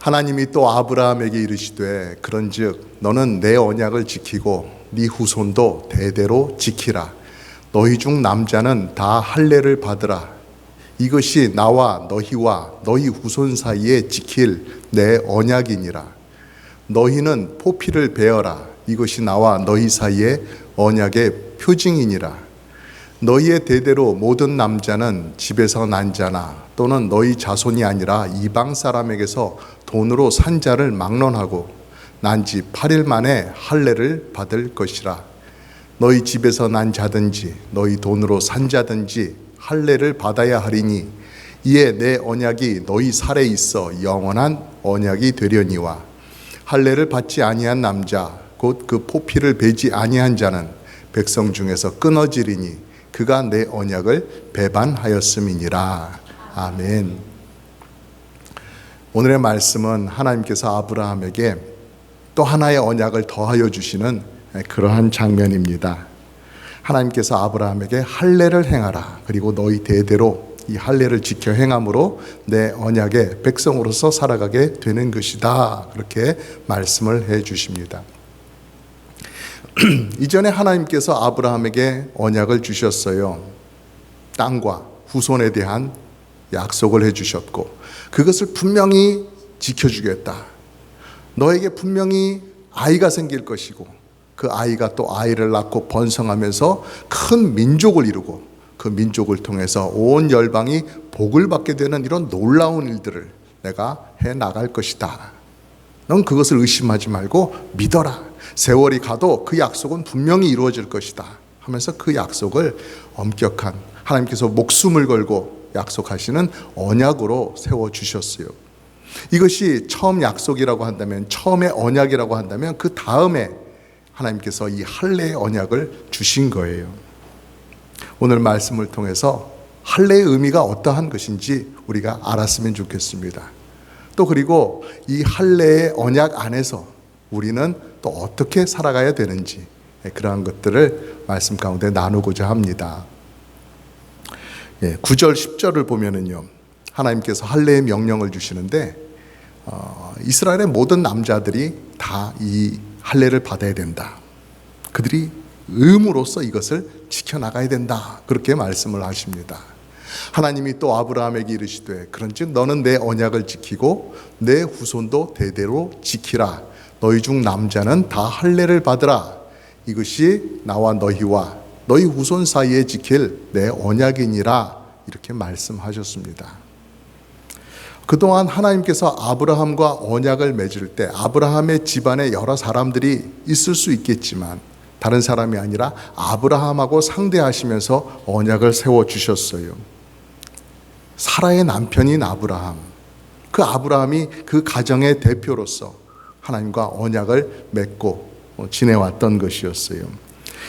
하나님이 또 아브라함에게 이르시되 그런즉 너는 내 언약을 지키고 네 후손도 대대로 지키라. 너희 중 남자는 다 할례를 받으라. 이것이 나와 너희와 너희 후손 사이에 지킬 내 언약이니라. 너희는 포피를 베어라. 이것이 나와 너희 사이에 언약의 표징이니라. 너희의 대대로 모든 남자는 집에서 난 자나 또는 너희 자손이 아니라 이방 사람에게서 돈으로 산 자를 막론하고 난 지 8일 만에 할례를 받을 것이라. 너희 집에서 난 자든지 너희 돈으로 산 자든지 할례를 받아야 하리니 이에 내 언약이 너희 살에 있어 영원한 언약이 되려니와 할례를 받지 아니한 남자 곧 그 포피를 베지 아니한 자는 백성 중에서 끊어지리니 그가 내 언약을 배반하였음이니라. 아멘. 오늘의 말씀은 하나님께서 아브라함에게 또 하나의 언약을 더하여 주시는 그러한 장면입니다. 하나님께서 아브라함에게 할례를 행하라. 그리고 너희 대대로 이 할례를 지켜 행함으로 내 언약의 백성으로서 살아가게 되는 것이다. 그렇게 말씀을 해 주십니다. 이전에 하나님께서 아브라함에게 언약을 주셨어요. 땅과 후손에 대한 약속을 해주셨고 그것을 분명히 지켜주겠다. 너에게 분명히 아이가 생길 것이고 그 아이가 또 아이를 낳고 번성하면서 큰 민족을 이루고 그 민족을 통해서 온 열방이 복을 받게 되는 이런 놀라운 일들을 내가 해 나갈 것이다. 넌 그것을 의심하지 말고 믿어라. 세월이 가도 그 약속은 분명히 이루어질 것이다 하면서 그 약속을 엄격한 하나님께서 목숨을 걸고 약속하시는 언약으로 세워주셨어요. 이것이 처음 약속이라고 한다면, 처음에 언약이라고 한다면 그 다음에 하나님께서 이 할례의 언약을 주신 거예요. 오늘 말씀을 통해서 할례의 의미가 어떠한 것인지 우리가 알았으면 좋겠습니다. 또 그리고 이 할례의 언약 안에서 우리는 또 어떻게 살아가야 되는지 그러한 것들을 말씀 가운데 나누고자 합니다. 9절 10절을 보면은요, 하나님께서 할례의 명령을 주시는데 이스라엘의 모든 남자들이 다 이 할례를 받아야 된다. 그들이 의무로서 이것을 지켜나가야 된다. 그렇게 말씀을 하십니다. 하나님이 또 아브라함에게 이르시되 그런즉 너는 내 언약을 지키고 내 후손도 대대로 지키라. 너희 중 남자는 다 할례를 받으라. 이것이 나와 너희와 너희 후손 사이에 지킬 내 언약이니라. 이렇게 말씀하셨습니다. 그동안 하나님께서 아브라함과 언약을 맺을 때 아브라함의 집안에 여러 사람들이 있을 수 있겠지만 다른 사람이 아니라 아브라함하고 상대하시면서 언약을 세워주셨어요. 사라의 남편인 아브라함, 그 아브라함이 그 가정의 대표로서 하나님과 언약을 맺고 지내왔던 것이었어요.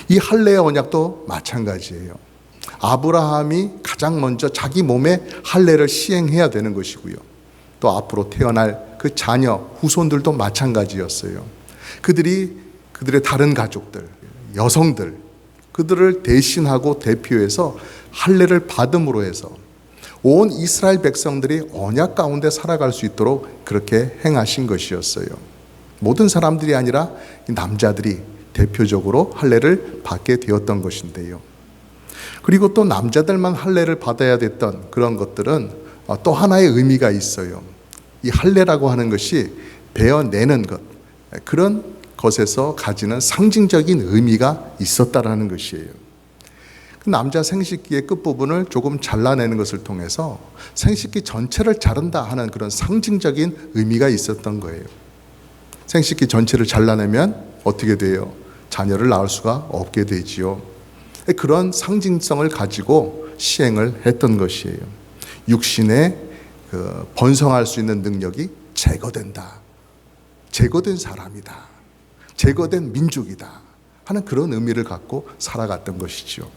이 할례의 언약도 마찬가지예요. 아브라함이 가장 먼저 자기 몸에 할례를 시행해야 되는 것이고요. 또 앞으로 태어날 그 자녀, 후손들도 마찬가지였어요. 그들의 다른 가족들, 여성들, 그들을 대신하고 대표해서 할례를 받음으로 해서 온 이스라엘 백성들이 언약 가운데 살아갈 수 있도록 그렇게 행하신 것이었어요. 모든 사람들이 아니라 남자들이 대표적으로 할례를 받게 되었던 것인데요. 그리고 또 남자들만 할례를 받아야 됐던 그런 것들은 또 하나의 의미가 있어요. 이 할례라고 하는 것이 베어내는 것, 그런 것에서 가지는 상징적인 의미가 있었다라는 것이에요. 남자 생식기의 끝부분을 조금 잘라내는 것을 통해서 생식기 전체를 자른다 하는 그런 상징적인 의미가 있었던 거예요. 생식기 전체를 잘라내면 어떻게 돼요? 자녀를 낳을 수가 없게 되지요. 그런 상징성을 가지고 시행을 했던 것이에요. 육신의 번성할 수 있는 능력이 제거된다. 제거된 사람이다. 제거된 민족이다 하는 그런 의미를 갖고 살아갔던 것이죠.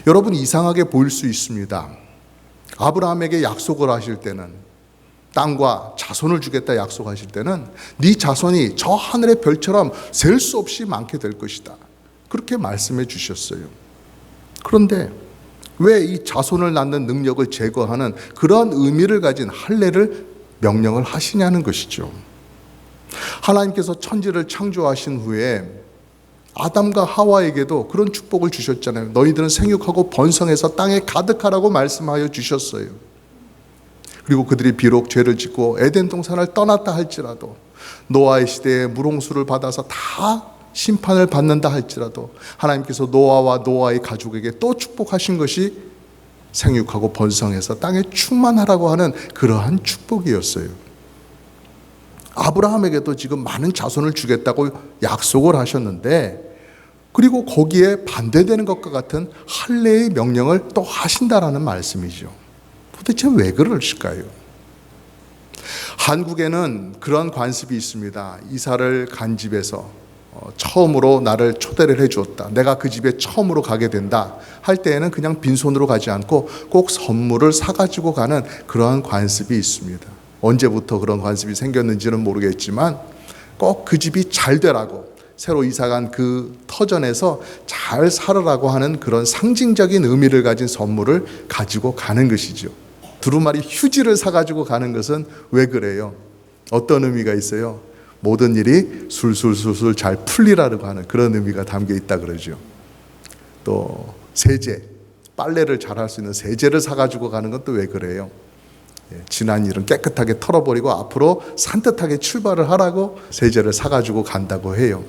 여러분, 이상하게 보일 수 있습니다. 아브라함에게 약속을 하실 때는, 땅과 자손을 주겠다 약속하실 때는 네 자손이 저 하늘의 별처럼 셀 수 없이 많게 될 것이다. 그렇게 말씀해 주셨어요. 그런데 왜 이 자손을 낳는 능력을 제거하는 그런 의미를 가진 할례를 명령을 하시냐는 것이죠. 하나님께서 천지를 창조하신 후에 아담과 하와에게도 그런 축복을 주셨잖아요. 너희들은 생육하고 번성해서 땅에 가득하라고 말씀하여 주셨어요. 그리고 그들이 비록 죄를 짓고 에덴 동산을 떠났다 할지라도, 노아의 시대에 물홍수를 받아서 다 심판을 받는다 할지라도 하나님께서 노아와 노아의 가족에게 또 축복하신 것이 생육하고 번성해서 땅에 충만하라고 하는 그러한 축복이었어요. 아브라함에게도 지금 많은 자손을 주겠다고 약속을 하셨는데, 그리고 거기에 반대되는 것과 같은 할례의 명령을 또 하신다라는 말씀이죠. 도대체 왜 그러실까요? 한국에는 그런 관습이 있습니다. 이사를 간 집에서 처음으로 나를 초대를 해주었다, 내가 그 집에 처음으로 가게 된다 할 때에는 그냥 빈손으로 가지 않고 꼭 선물을 사가지고 가는 그러한 관습이 있습니다. 언제부터 그런 관습이 생겼는지는 모르겠지만 꼭 그 집이 잘 되라고, 새로 이사간 그 터전에서 잘 살으라고 하는 그런 상징적인 의미를 가진 선물을 가지고 가는 것이죠. 두루마리 휴지를 사가지고 가는 것은 왜 그래요? 어떤 의미가 있어요? 모든 일이 술술술술 잘 풀리라고 하는 그런 의미가 담겨 있다 그러죠. 또 세제, 빨래를 잘 할 수 있는 세제를 사가지고 가는 건 또 왜 그래요? 지난 일은 깨끗하게 털어버리고 앞으로 산뜻하게 출발을 하라고 세제를 사가지고 간다고 해요.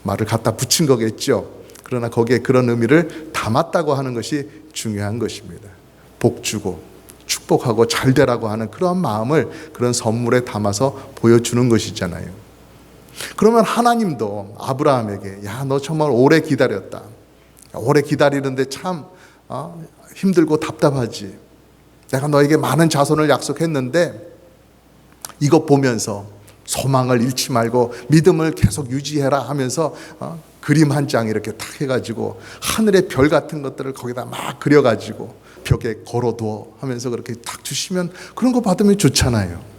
말을 갖다 붙인 거겠죠. 그러나 거기에 그런 의미를 담았다고 하는 것이 중요한 것입니다. 복 주고 축복하고 잘 되라고 하는 그런 마음을 그런 선물에 담아서 보여주는 것이잖아요. 그러면 하나님도 아브라함에게, 야, 너 정말 오래 기다렸다, 오래 기다리는데 참 힘들고 답답하지, 내가 너에게 많은 자손을 약속했는데 이것 보면서 소망을 잃지 말고 믿음을 계속 유지해라 하면서 그림 한 장 이렇게 탁 해가지고 하늘의 별 같은 것들을 거기다 막 그려가지고 벽에 걸어두어 하면서 그렇게 탁 주시면 그런 거 받으면 좋잖아요.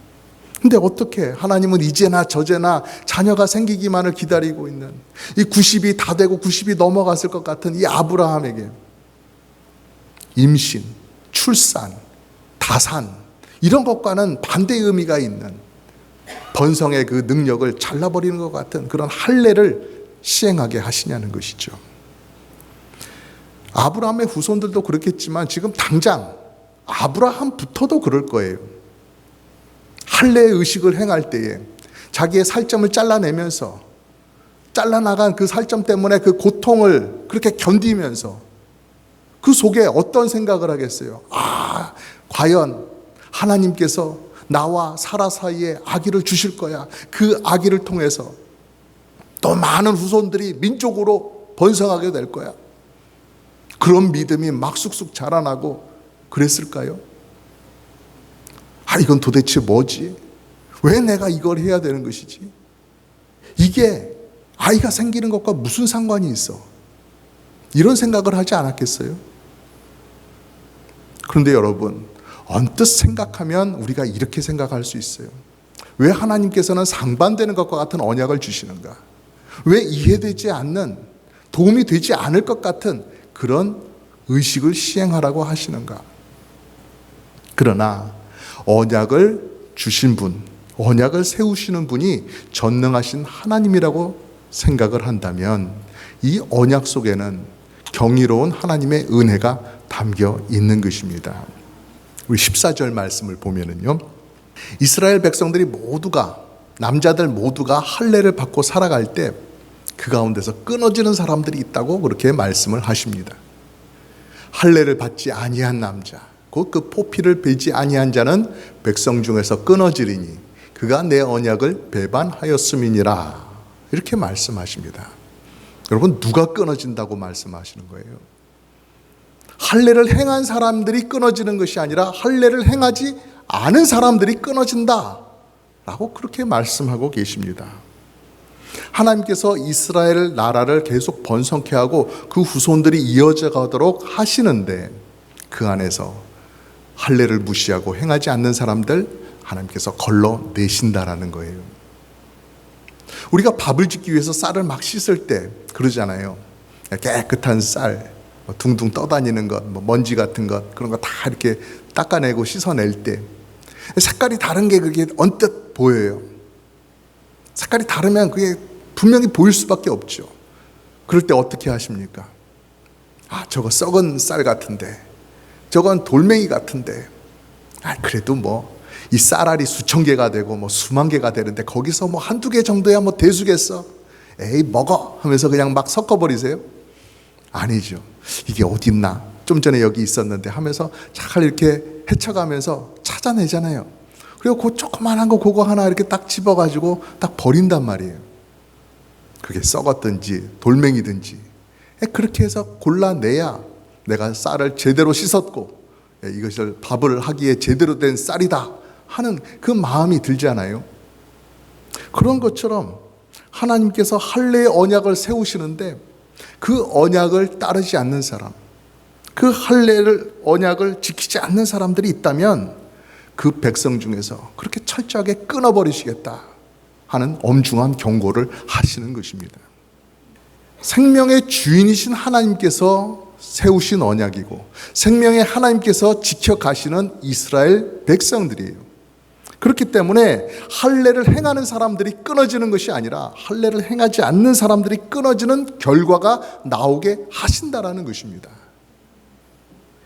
근데 어떻게 하나님은 이제나 저제나 자녀가 생기기만을 기다리고 있는, 이 90이 다 되고 90이 넘어갔을 것 같은 이 아브라함에게 임신, 출산, 다산 이런 것과는 반대의 의미가 있는 번성의 그 능력을 잘라버리는 것 같은 그런 할례를 시행하게 하시냐는 것이죠. 아브라함의 후손들도 그렇겠지만 지금 당장 아브라함부터도 그럴 거예요. 할례의 의식을 행할 때에 자기의 살점을 잘라내면서 잘라나간 그 살점 때문에 그 고통을 그렇게 견디면서 그 속에 어떤 생각을 하겠어요? 과연 하나님께서 나와 사라 사이에 아기를 주실 거야. 그 아기를 통해서 또 많은 후손들이 민족으로 번성하게 될 거야. 그런 믿음이 막 쑥쑥 자라나고 그랬을까요? 이건 도대체 뭐지? 왜 내가 이걸 해야 되는 것이지? 이게 아이가 생기는 것과 무슨 상관이 있어? 이런 생각을 하지 않았겠어요? 그런데 여러분, 언뜻 생각하면 우리가 이렇게 생각할 수 있어요. 왜 하나님께서는 상반되는 것과 같은 언약을 주시는가? 왜 이해되지 않는, 도움이 되지 않을 것 같은 그런 의식을 시행하라고 하시는가? 그러나 언약을 주신 분, 언약을 세우시는 분이 전능하신 하나님이라고 생각을 한다면 이 언약 속에는 경이로운 하나님의 은혜가 담겨 있는 것입니다. 우리 14절 말씀을 보면은요, 이스라엘 백성들이 모두가, 남자들 모두가 할례를 받고 살아갈 때 그 가운데서 끊어지는 사람들이 있다고 그렇게 말씀을 하십니다. 할례를 받지 아니한 남자, 곧 그 포피를 베지 아니한 자는 백성 중에서 끊어지리니 그가 내 언약을 배반하였음이니라, 이렇게 말씀하십니다. 여러분, 누가 끊어진다고 말씀하시는 거예요? 할례를 행한 사람들이 끊어지는 것이 아니라 할례를 행하지 않은 사람들이 끊어진다 라고 그렇게 말씀하고 계십니다. 하나님께서 이스라엘 나라를 계속 번성케 하고 그 후손들이 이어져 가도록 하시는데 그 안에서 할례를 무시하고 행하지 않는 사람들 하나님께서 걸러내신다라는 거예요. 우리가 밥을 짓기 위해서 쌀을 막 씻을 때 그러잖아요. 깨끗한 쌀, 둥둥 떠다니는 것, 먼지 같은 것, 그런 거 다 이렇게 닦아내고 씻어낼 때 색깔이 다른 게 그게 언뜻 보여요. 색깔이 다르면 그게 분명히 보일 수밖에 없죠. 그럴 때 어떻게 하십니까? 아, 저거 썩은 쌀 같은데, 저건 돌멩이 같은데, 아, 그래도 뭐 이 쌀알이 수천 개가 되고 뭐 수만 개가 되는데 거기서 뭐 한두 개 정도야 뭐 대수겠어. 에이, 먹어 하면서 그냥 막 섞어버리세요? 아니죠. 이게 어딨나? 좀 전에 여기 있었는데 하면서 잘 이렇게 헤쳐가면서 찾아내잖아요. 그리고 그 조그만한 거 그거 하나 이렇게 딱 집어가지고 딱 버린단 말이에요. 그게 썩었든지 돌멩이든지 그렇게 해서 골라내야 내가 쌀을 제대로 씻었고 이것을 밥을 하기에 제대로 된 쌀이다 하는 그 마음이 들잖아요. 그런 것처럼 하나님께서 할례의 언약을 세우시는데 그 언약을 따르지 않는 사람, 그 할례를 언약을 지키지 않는 사람들이 있다면 그 백성 중에서 그렇게 철저하게 끊어버리시겠다 하는 엄중한 경고를 하시는 것입니다. 생명의 주인이신 하나님께서 세우신 언약이고 생명의 하나님께서 지켜가시는 이스라엘 백성들이에요. 그렇기 때문에 할례를 행하는 사람들이 끊어지는 것이 아니라 할례를 행하지 않는 사람들이 끊어지는 결과가 나오게 하신다라는 것입니다.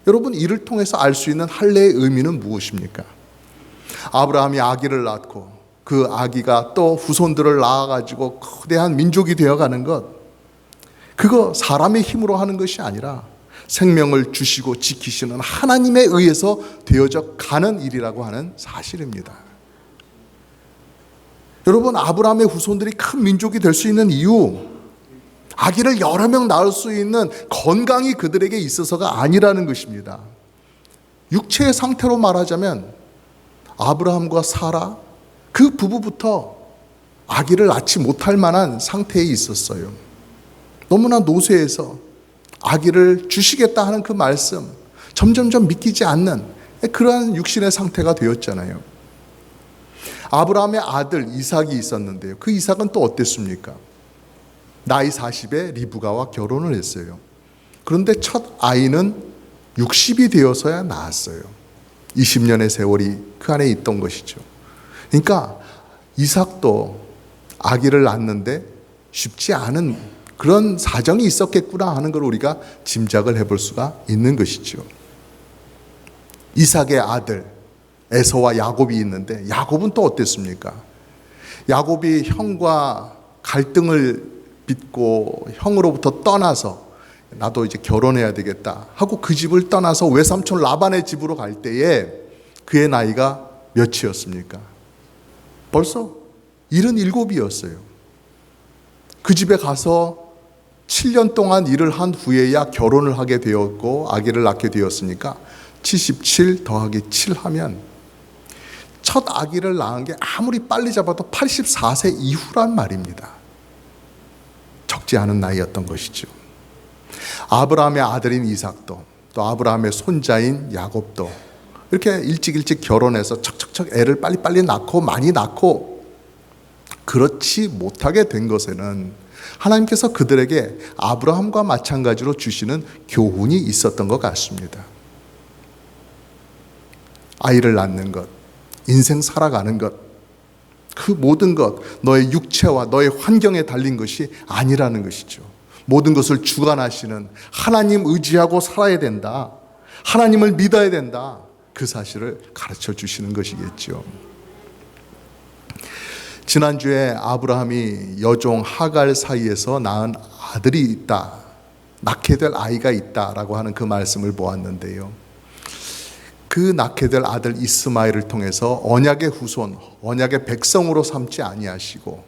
여러분, 이를 통해서 알 수 있는 할례의 의미는 무엇입니까? 아브라함이 아기를 낳고 그 아기가 또 후손들을 낳아가지고 거대한 민족이 되어가는 것, 그거 사람의 힘으로 하는 것이 아니라 생명을 주시고 지키시는 하나님에 의해서 되어져 가는 일이라고 하는 사실입니다. 여러분, 아브라함의 후손들이 큰 민족이 될 수 있는 이유, 아기를 여러 명 낳을 수 있는 건강이 그들에게 있어서가 아니라는 것입니다. 육체의 상태로 말하자면 아브라함과 사라 그 부부부터 아기를 낳지 못할 만한 상태에 있었어요. 너무나 노쇠해서 아기를 주시겠다 하는 그 말씀 점점점 믿기지 않는 그러한 육신의 상태가 되었잖아요. 아브라함의 아들 이삭이 있었는데요. 그 이삭은 또 어땠습니까? 나이 40에 리브가와 결혼을 했어요. 그런데 첫 아이는 60이 되어서야 낳았어요. 20년의 세월이 그 안에 있던 것이죠. 그러니까 이삭도 아기를 낳는데 쉽지 않은 그런 사정이 있었겠구나 하는 걸 우리가 짐작을 해볼 수가 있는 것이죠. 이삭의 아들 에서와 야곱이 있는데 야곱은 또 어땠습니까? 야곱이 형과 갈등을 빚고 형으로부터 떠나서 나도 이제 결혼해야 되겠다 하고 그 집을 떠나서 외삼촌 라반의 집으로 갈 때에 그의 나이가 몇이었습니까? 벌써 77이었어요. 그 집에 가서 7년 동안 일을 한 후에야 결혼을 하게 되었고 아기를 낳게 되었으니까 77 더하기 7 하면 첫 아기를 낳은 게 아무리 빨리 잡아도 84세 이후란 말입니다. 적지 않은 나이였던 것이죠. 아브라함의 아들인 이삭도 또 아브라함의 손자인 야곱도 이렇게 일찍 결혼해서 척척척 애를 빨리빨리 낳고 많이 낳고 그렇지 못하게 된 것에는 하나님께서 그들에게 아브라함과 마찬가지로 주시는 교훈이 있었던 것 같습니다. 아이를 낳는 것, 인생 살아가는 것, 그 모든 것 너의 육체와 너의 환경에 달린 것이 아니라는 것이죠. 모든 것을 주관하시는 하나님 의지하고 살아야 된다. 하나님을 믿어야 된다. 그 사실을 가르쳐 주시는 것이겠죠. 지난주에 아브라함이 여종 하갈 사이에서 낳은 아들이 있다, 낳게 될 아이가 있다라고 하는 그 말씀을 보았는데요. 그 낳게 될 아들 이스마엘을 통해서 언약의 후손, 언약의 백성으로 삼지 아니하시고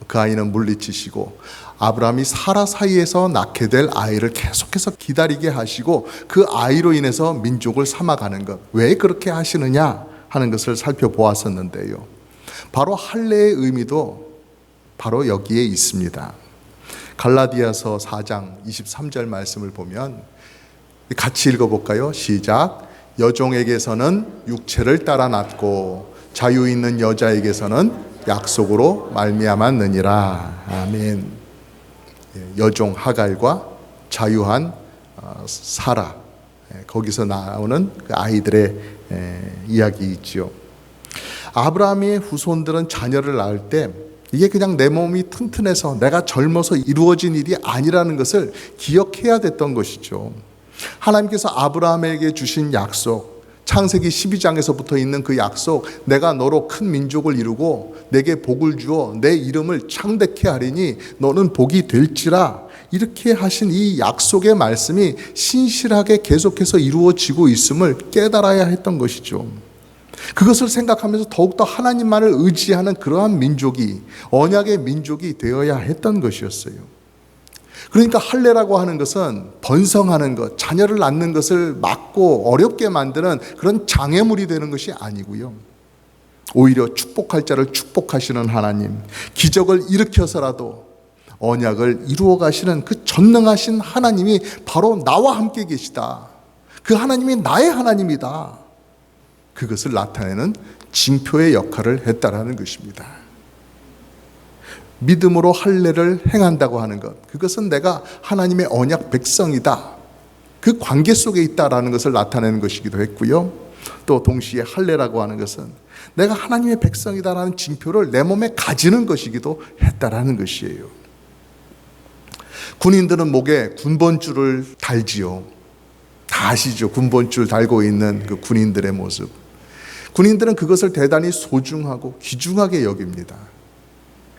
그 아이는 물리치시고 아브라함이 사라 사이에서 낳게 될 아이를 계속해서 기다리게 하시고 그 아이로 인해서 민족을 삼아가는 것, 왜 그렇게 하시느냐 하는 것을 살펴보았었는데요. 바로 할례의 의미도 바로 여기에 있습니다. 갈라디아서 4장 23절 말씀을 보면 같이 읽어볼까요? 시작. 여종에게서는 육체를 따라 낳고 자유 있는 여자에게서는 약속으로 말미암았느니라. 아멘. 여종 하갈과 자유한 사라, 거기서 나오는 그 아이들의 이야기 있죠. 아브라함의 후손들은 자녀를 낳을 때 이게 그냥 내 몸이 튼튼해서 내가 젊어서 이루어진 일이 아니라는 것을 기억해야 됐던 것이죠. 하나님께서 아브라함에게 주신 약속, 창세기 12장에서부터 있는 그 약속, 내가 너로 큰 민족을 이루고 내게 복을 주어 내 이름을 창대케 하리니 너는 복이 될지라, 이렇게 하신 이 약속의 말씀이 신실하게 계속해서 이루어지고 있음을 깨달아야 했던 것이죠. 그것을 생각하면서 더욱더 하나님만을 의지하는 그러한 민족이, 언약의 민족이 되어야 했던 것이었어요. 그러니까 할례라고 하는 것은 번성하는 것, 자녀를 낳는 것을 막고 어렵게 만드는 그런 장애물이 되는 것이 아니고요. 오히려 축복할 자를 축복하시는 하나님, 기적을 일으켜서라도 언약을 이루어 가시는 그 전능하신 하나님이 바로 나와 함께 계시다. 그 하나님이 나의 하나님이다. 그것을 나타내는 징표의 역할을 했다라는 것입니다. 믿음으로 할례를 행한다고 하는 것, 그것은 내가 하나님의 언약 백성이다, 그 관계 속에 있다라는 것을 나타내는 것이기도 했고요. 또 동시에 할례라고 하는 것은 내가 하나님의 백성이다라는 징표를 내 몸에 가지는 것이기도 했다라는 것이에요. 군인들은 목에 군번줄을 달지요. 다 아시죠? 군번줄 달고 있는 그 군인들의 모습. 군인들은 그것을 대단히 소중하고 귀중하게 여깁니다.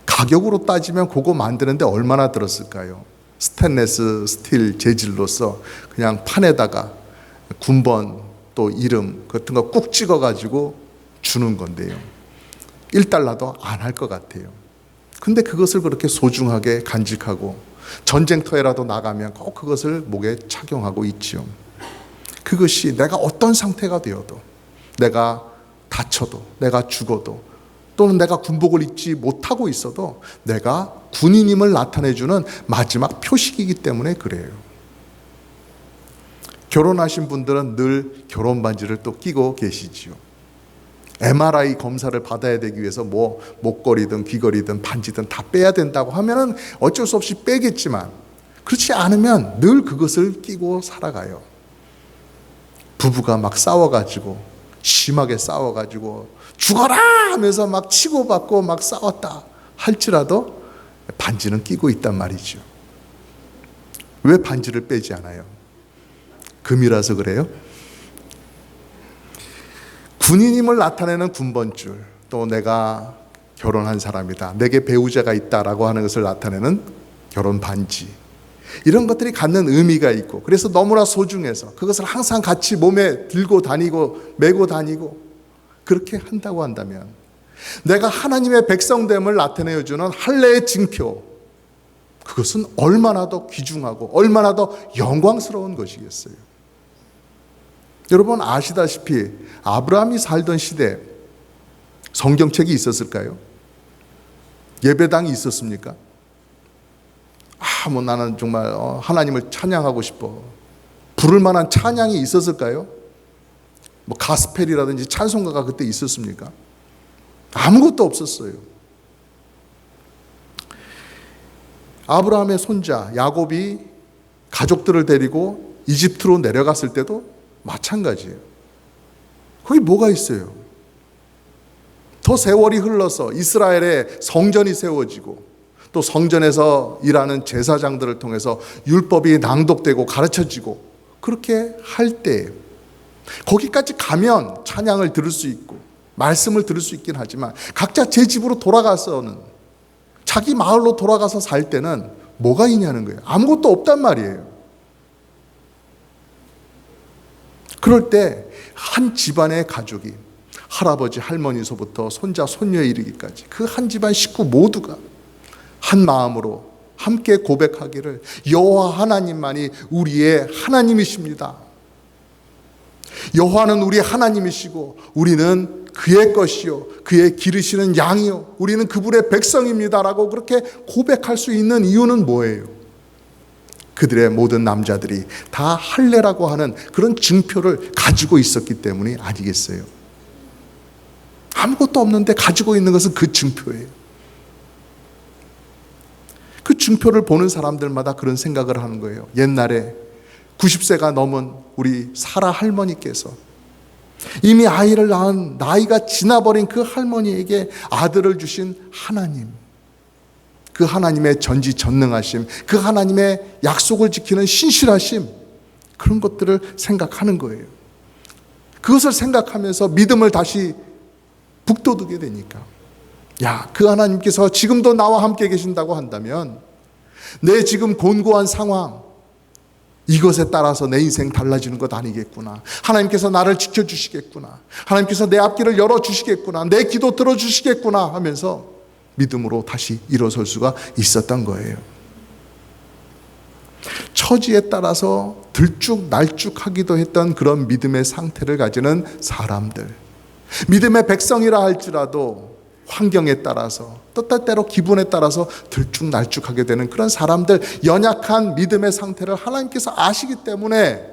가격으로 따지면 그거 만드는데 얼마나 들었을까요? 스테인리스 스틸 재질로서 그냥 판에다가 군번 또 이름 같은 거 꾹 찍어가지고 주는 건데요. 1달러도 안 할 것 같아요. 근데 그것을 그렇게 소중하게 간직하고 전쟁터에라도 나가면 꼭 그것을 목에 착용하고 있지요. 그것이 내가 어떤 상태가 되어도, 내가 다쳐도, 내가 죽어도, 또는 내가 군복을 입지 못하고 있어도 내가 군인임을 나타내주는 마지막 표식이기 때문에 그래요. 결혼하신 분들은 늘 결혼 반지를 또 끼고 계시지요. MRI 검사를 받아야 되기 위해서 뭐 목걸이든 귀걸이든 반지든 다 빼야 된다고 하면은 어쩔 수 없이 빼겠지만, 그렇지 않으면 늘 그것을 끼고 살아가요. 부부가 막 싸워가지고, 심하게 싸워가지고 죽어라 하면서 막 치고받고 막 싸웠다 할지라도 반지는 끼고 있단 말이죠. 왜 반지를 빼지 않아요? 금이라서 그래요? 군인임을 나타내는 군번줄, 또 내가 결혼한 사람이다, 내게 배우자가 있다라고 하는 것을 나타내는 결혼 반지, 이런 것들이 갖는 의미가 있고, 그래서 너무나 소중해서 그것을 항상 같이 몸에 들고 다니고 메고 다니고 그렇게 한다고 한다면, 내가 하나님의 백성됨을 나타내주는 할례의 징표, 그것은 얼마나 더 귀중하고 얼마나 더 영광스러운 것이겠어요. 여러분 아시다시피 아브라함이 살던 시대 성경책이 있었을까요? 예배당이 있었습니까? 뭐 나는 정말 하나님을 찬양하고 싶어, 부를 만한 찬양이 있었을까요? 뭐 가스펠이라든지 찬송가가 그때 있었습니까? 아무것도 없었어요. 아브라함의 손자 야곱이 가족들을 데리고 이집트로 내려갔을 때도 마찬가지예요. 거기 뭐가 있어요? 더 세월이 흘러서 이스라엘의 성전이 세워지고, 또 성전에서 일하는 제사장들을 통해서 율법이 낭독되고 가르쳐지고, 그렇게 할 때 거기까지 가면 찬양을 들을 수 있고 말씀을 들을 수 있긴 하지만, 각자 제 집으로 돌아가서는, 자기 마을로 돌아가서 살 때는 뭐가 있냐는 거예요. 아무것도 없단 말이에요. 그럴 때 한 집안의 가족이, 할아버지 할머니서부터 손자 손녀에 이르기까지 그 한 집안 식구 모두가 한 마음으로 함께 고백하기를, 여호와 하나님만이 우리의 하나님이십니다. 여호와는 우리의 하나님이시고 우리는 그의 것이요 그의 기르시는 양이요 우리는 그분의 백성입니다라고 그렇게 고백할 수 있는 이유는 뭐예요? 그들의 모든 남자들이 다 할례라고 하는 그런 증표를 가지고 있었기 때문이 아니겠어요? 아무것도 없는데 가지고 있는 것은 그 증표예요. 그 증표를 보는 사람들마다 그런 생각을 하는 거예요. 옛날에 90세가 넘은 우리 사라 할머니께서 이미 아이를 낳은 나이가 지나버린 그 할머니에게 아들을 주신 하나님, 그 하나님의 전지전능하심, 그 하나님의 약속을 지키는 신실하심, 그런 것들을 생각하는 거예요. 그것을 생각하면서 믿음을 다시 북돋우게 되니까, 야, 그 하나님께서 지금도 나와 함께 계신다고 한다면 내 지금 곤고한 상황, 이것에 따라서 내 인생 달라지는 것 아니겠구나. 하나님께서 나를 지켜주시겠구나. 하나님께서 내 앞길을 열어주시겠구나. 내 기도 들어주시겠구나 하면서 믿음으로 다시 일어설 수가 있었던 거예요. 처지에 따라서 들쭉날쭉하기도 했던 그런 믿음의 상태를 가지는 사람들, 믿음의 백성이라 할지라도 환경에 따라서 또 때때로 기분에 따라서 들쭉날쭉하게 되는 그런 사람들, 연약한 믿음의 상태를 하나님께서 아시기 때문에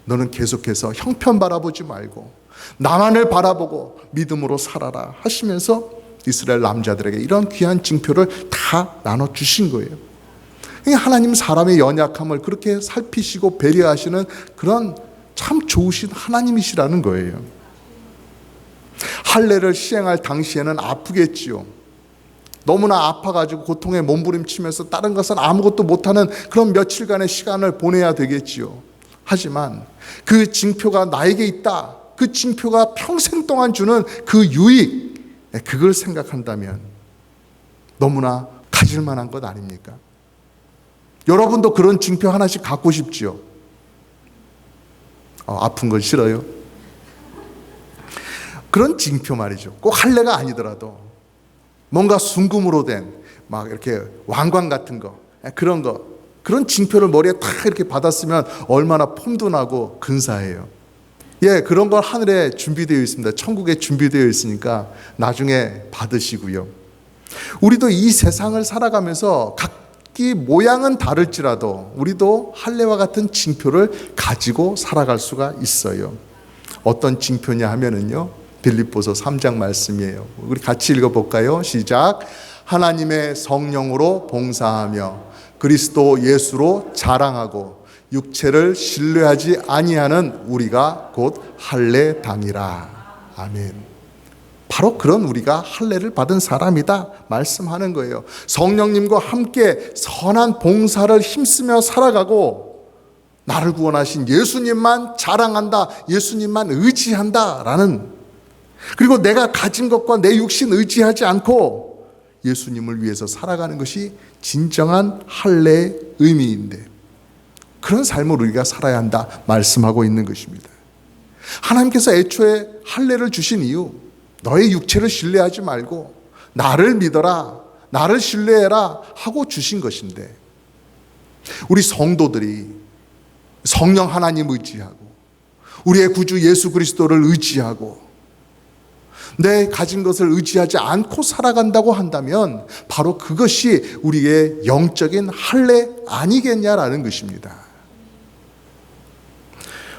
너는 계속해서 형편 바라보지 말고 나만을 바라보고 믿음으로 살아라 하시면서 이스라엘 남자들에게 이런 귀한 징표를 다 나눠주신 거예요. 하나님 사람의 연약함을 그렇게 살피시고 배려하시는 그런 참 좋으신 하나님이시라는 거예요. 할례를 시행할 당시에는 아프겠지요. 너무나 아파가지고 고통에 몸부림치면서 다른 것은 아무것도 못하는 그런 며칠간의 시간을 보내야 되겠지요. 하지만 그 징표가 나에게 있다, 그 징표가 평생 동안 주는 그 유익, 그걸 생각한다면 너무나 가질 만한 것 아닙니까? 여러분도 그런 징표 하나씩 갖고 싶지요? 아픈 건 싫어요? 그런 징표 말이죠. 꼭 할례가 아니더라도 뭔가 순금으로 된 막 이렇게 왕관 같은 거, 그런 징표를 머리에 탁 이렇게 받았으면 얼마나 폼도나고 근사해요. 예, 그런 걸 하늘에 준비되어 있습니다. 천국에 준비되어 있으니까 나중에 받으시고요. 우리도 이 세상을 살아가면서 각기 모양은 다를지라도 우리도 할례와 같은 징표를 가지고 살아갈 수가 있어요. 어떤 징표냐 하면은요, 빌립보서 3장 말씀이에요. 우리 같이 읽어볼까요? 시작. 하나님의 성령으로 봉사하며 그리스도 예수로 자랑하고 육체를 신뢰하지 아니하는 우리가 곧 할례당이라. 아멘. 바로 그런 우리가 할례를 받은 사람이다 말씀하는 거예요. 성령님과 함께 선한 봉사를 힘쓰며 살아가고 나를 구원하신 예수님만 자랑한다, 예수님만 의지한다 라는, 그리고 내가 가진 것과 내 육신 의지하지 않고 예수님을 위해서 살아가는 것이 진정한 할례의 의미인데, 그런 삶을 우리가 살아야 한다 말씀하고 있는 것입니다. 하나님께서 애초에 할례를 주신 이유, 너의 육체를 신뢰하지 말고 나를 믿어라, 나를 신뢰해라 하고 주신 것인데, 우리 성도들이 성령 하나님 의지하고 우리의 구주 예수 그리스도를 의지하고 내 가진 것을 의지하지 않고 살아간다고 한다면 바로 그것이 우리의 영적인 할례 아니겠냐라는 것입니다.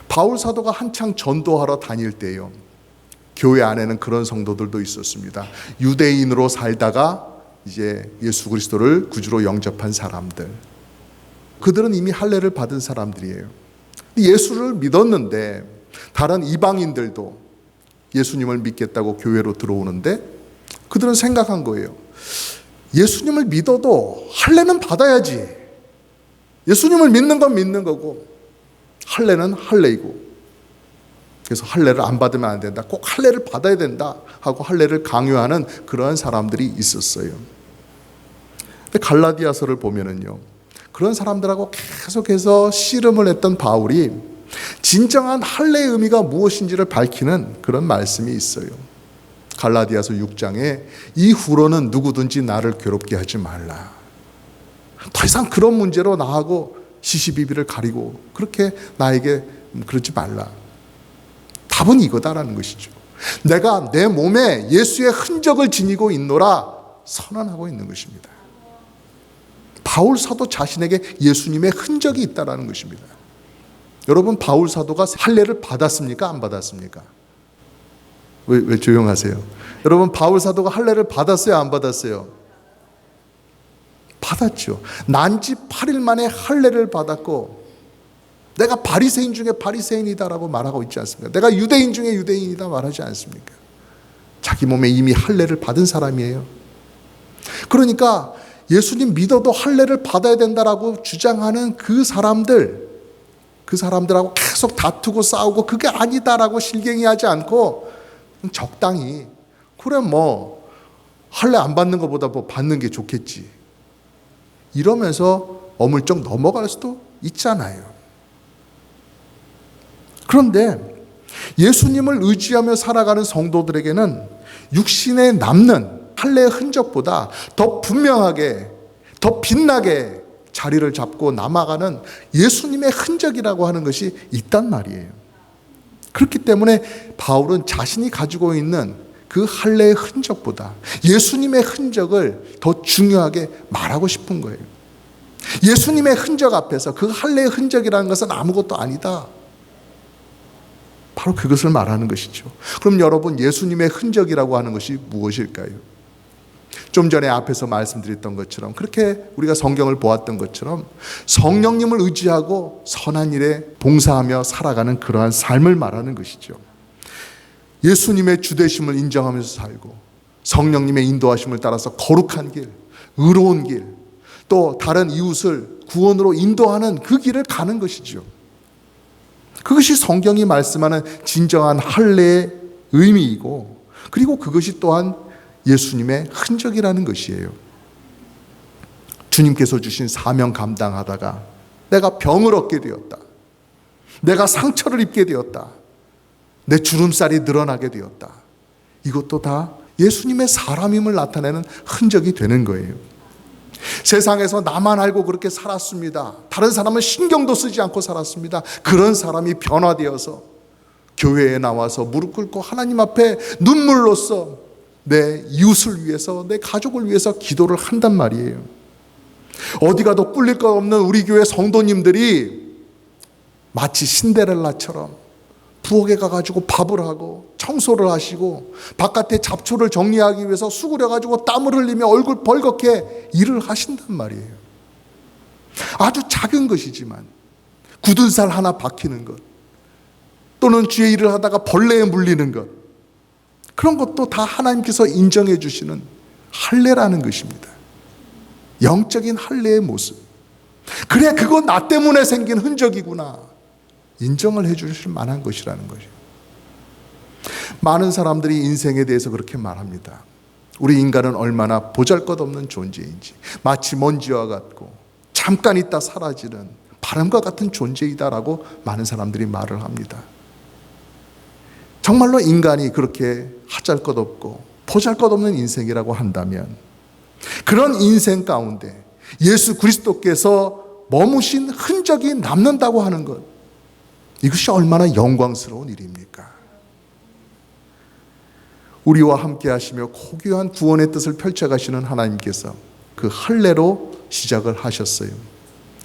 바울 사도가 한창 전도하러 다닐 때요, 교회 안에는 그런 성도들도 있었습니다. 유대인으로 살다가 이제 예수 그리스도를 구주로 영접한 사람들, 그들은 이미 할례를 받은 사람들이에요. 예수를 믿었는데 다른 이방인들도 예수님을 믿겠다고 교회로 들어오는데 그들은 생각한 거예요. 예수님을 믿어도 할례는 받아야지. 예수님을 믿는 건 믿는 거고 할례는 할례이고, 그래서 할례를 안 받으면 안 된다, 꼭 할례를 받아야 된다 하고 할례를 강요하는 그러한 사람들이 있었어요. 근데 갈라디아서를 보면은요, 그런 사람들하고 계속해서 씨름을 했던 바울이 진정한 할례의 의미가 무엇인지를 밝히는 그런 말씀이 있어요. 갈라디아서 6장에 이후로는 누구든지 나를 괴롭게 하지 말라. 더 이상 그런 문제로 나하고 시시비비를 가리고 그렇게 나에게 그러지 말라. 답은 이거다라는 것이죠. 내가 내 몸에 예수의 흔적을 지니고 있노라 선언하고 있는 것입니다. 바울 사도 자신에게 예수님의 흔적이 있다라는 것입니다. 여러분, 바울 사도가 할례를 받았습니까? 안 받았습니까? 왜 조용하세요? 여러분, 바울 사도가 할례를 받았어요? 안 받았어요? 받았죠. 난지 8일 만에 할례를 받았고 내가 바리새인 중에 바리새인이다라고 말하고 있지 않습니까? 내가 유대인 중에 유대인이다 말하지 않습니까? 자기 몸에 이미 할례를 받은 사람이에요. 그러니까 예수님 믿어도 할례를 받아야 된다라고 주장하는 그 사람들하고 계속 다투고 싸우고 그게 아니다라고 실갱이하지 않고 적당히 그래 뭐 할례 안 받는 것보다 뭐 받는 게 좋겠지 이러면서 어물쩍 넘어갈 수도 있잖아요. 그런데 예수님을 의지하며 살아가는 성도들에게는 육신에 남는 할례의 흔적보다 더 분명하게, 더 빛나게 자리를 잡고 남아가는 예수님의 흔적이라고 하는 것이 있단 말이에요. 그렇기 때문에 바울은 자신이 가지고 있는 그 할례의 흔적보다 예수님의 흔적을 더 중요하게 말하고 싶은 거예요. 예수님의 흔적 앞에서 그 할례의 흔적이라는 것은 아무것도 아니다. 바로 그것을 말하는 것이죠. 그럼 여러분, 예수님의 흔적이라고 하는 것이 무엇일까요? 좀 전에 앞에서 말씀드렸던 것처럼, 그렇게 우리가 성경을 보았던 것처럼 성령님을 의지하고 선한 일에 봉사하며 살아가는 그러한 삶을 말하는 것이죠. 예수님의 주되심을 인정하면서 살고 성령님의 인도하심을 따라서 거룩한 길, 의로운 길, 또 다른 이웃을 구원으로 인도하는 그 길을 가는 것이죠. 그것이 성경이 말씀하는 진정한 할례의 의미이고, 그리고 그것이 또한 예수님의 흔적이라는 것이에요. 주님께서 주신 사명 감당하다가 내가 병을 얻게 되었다, 내가 상처를 입게 되었다, 내 주름살이 늘어나게 되었다, 이것도 다 예수님의 사람임을 나타내는 흔적이 되는 거예요. 세상에서 나만 알고 그렇게 살았습니다, 다른 사람은 신경도 쓰지 않고 살았습니다, 그런 사람이 변화되어서 교회에 나와서 무릎 꿇고 하나님 앞에 눈물로써 내 이웃을 위해서, 내 가족을 위해서 기도를 한단 말이에요. 어디 가도 꿀릴 것 없는 우리 교회 성도님들이 마치 신데렐라처럼 부엌에 가가지고 밥을 하고 청소를 하시고 바깥에 잡초를 정리하기 위해서 수그려가지고 땀을 흘리며 얼굴 벌겋게 일을 하신단 말이에요. 아주 작은 것이지만 굳은 살 하나 박히는 것, 또는 주의 일을 하다가 벌레에 물리는 것, 그런 것도 다 하나님께서 인정해 주시는 할례라는 것입니다. 영적인 할례의 모습. 그래, 그거 나 때문에 생긴 흔적이구나, 인정을 해 주실 만한 것이라는 거죠. 많은 사람들이 인생에 대해서 그렇게 말합니다. 우리 인간은 얼마나 보잘것없는 존재인지, 마치 먼지와 같고 잠깐 있다 사라지는 바람과 같은 존재이다라고 많은 사람들이 말을 합니다. 정말로 인간이 그렇게 하잘것없고 보잘것없는 인생이라고 한다면, 그런 인생 가운데 예수 그리스도께서 머무신 흔적이 남는다고 하는 것, 이것이 얼마나 영광스러운 일입니까? 우리와 함께 하시며 고귀한 구원의 뜻을 펼쳐가시는 하나님께서 그 할례로 시작을 하셨어요.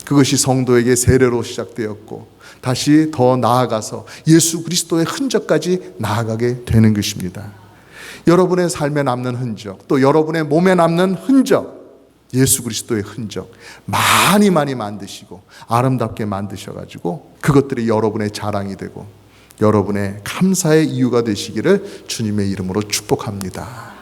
그것이 성도에게 세례로 시작되었고 다시 더 나아가서 예수 그리스도의 흔적까지 나아가게 되는 것입니다. 여러분의 삶에 남는 흔적, 또 여러분의 몸에 남는 흔적, 예수 그리스도의 흔적 많이 만드시고 아름답게 만드셔가지고 그것들이 여러분의 자랑이 되고 여러분의 감사의 이유가 되시기를 주님의 이름으로 축복합니다.